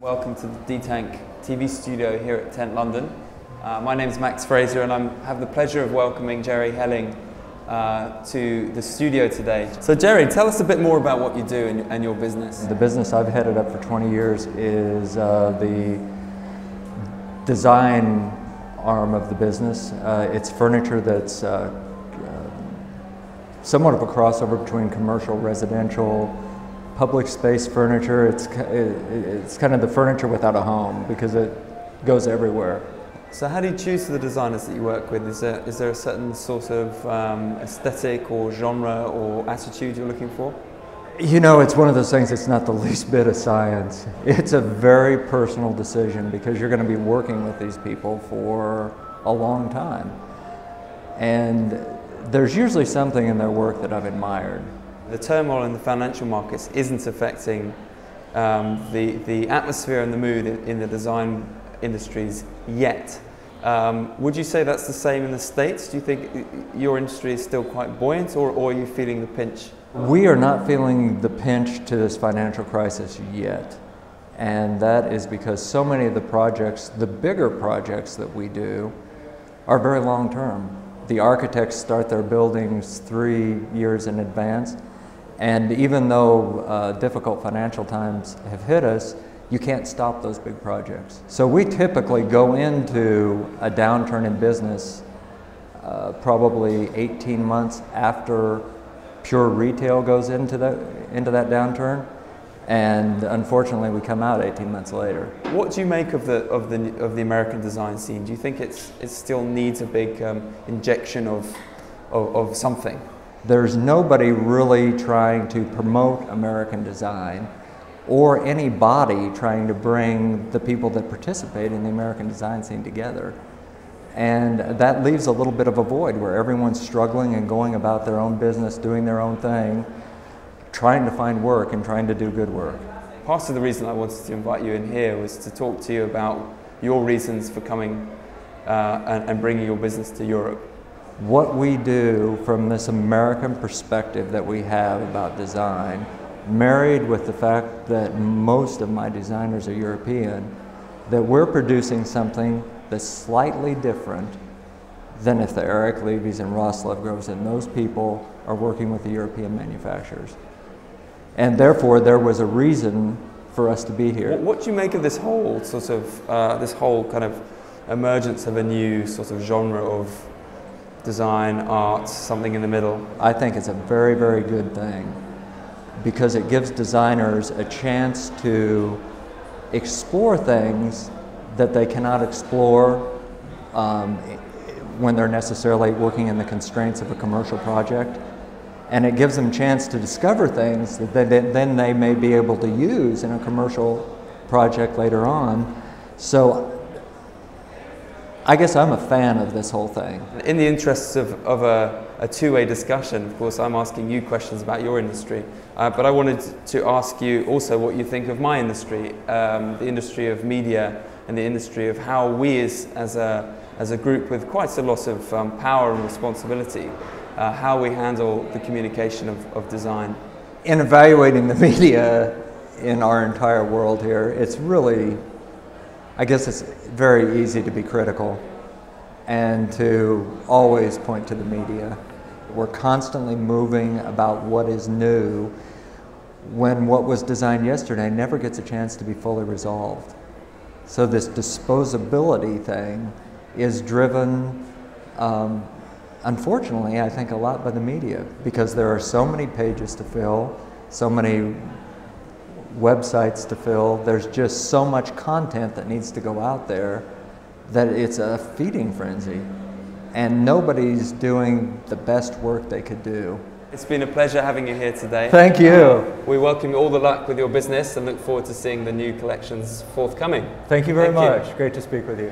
Welcome to the D-Tank TV studio here at Tent London. My name is Max Fraser and I have the pleasure of welcoming Jerry Helling to the studio today. So Jerry, tell us a bit more about what you do and your business. The business I've headed up for 20 years is the design arm of the business. It's furniture that's somewhat of a crossover between commercial, residential, public space furniture. It's kind of the furniture without a home because it goes everywhere. So how do you choose the designers that you work with? Is there a certain sort of aesthetic or genre or attitude you're looking for? You know, it's one of those things, it's not the least bit of science. It's a very personal decision because you're going to be working with these people for a long time. And there's usually something in their work that I've admired. The turmoil in the financial markets isn't affecting the atmosphere and the mood in the design industries yet. Would you say that's the same in the States? Do you think your industry is still quite buoyant, or are you feeling the pinch? We are not feeling the pinch to this financial crisis yet. And that is because so many of the projects, the bigger projects that we do, are very long term. The architects start their buildings 3 years in advance. And even though difficult financial times have hit us, you can't stop those big projects. So we typically go into a downturn in business probably 18 months after pure retail goes into that downturn, and unfortunately we come out 18 months later. What do you make of the American design scene? Do you think it still needs a big injection of something? There's nobody really trying to promote American design, or any body trying to bring the people that participate in the American design scene together. And that leaves a little bit of a void where everyone's struggling and going about their own business, doing their own thing, trying to find work and trying to do good work. Part of the reason I wanted to invite you in here was to talk to you about your reasons for coming and bringing your business to Europe. What we do from this American perspective that we have about design, married with the fact that most of my designers are European, that we're producing something that's slightly different than if the Eric Levy's and Ross Lovegroves and those people are working with the European manufacturers. And therefore there was a reason for us to be here. What do you make of this whole sort of, this whole kind of emergence of a new sort of genre of design, art, something in the middle? I think it's a very, very good thing because it gives designers a chance to explore things that they cannot explore when they're necessarily working in the constraints of a commercial project. And it gives them a chance to discover things that then they may be able to use in a commercial project later on. So I guess I'm a fan of this whole thing. In the interests of a two-way discussion, of course, I'm asking you questions about your industry, but I wanted to ask you also what you think of my industry, the industry of media and the industry of how we as a group with quite a lot of power and responsibility, how we handle the communication of design. In evaluating the media in our entire world here, it's really, I guess it's very easy to be critical and to always point to the media. We're constantly moving about what is new when what was designed yesterday never gets a chance to be fully resolved. So this disposability thing is driven, unfortunately, I think a lot by the media, because there are so many pages to fill, so many websites to fill, there's just so much content that needs to go out there that it's a feeding frenzy. And nobody's doing the best work they could do. It's been a pleasure having you here today. Thank you. We welcome you all the luck with your business and look forward to seeing the new collections forthcoming. Thank you very much. Great to speak with you.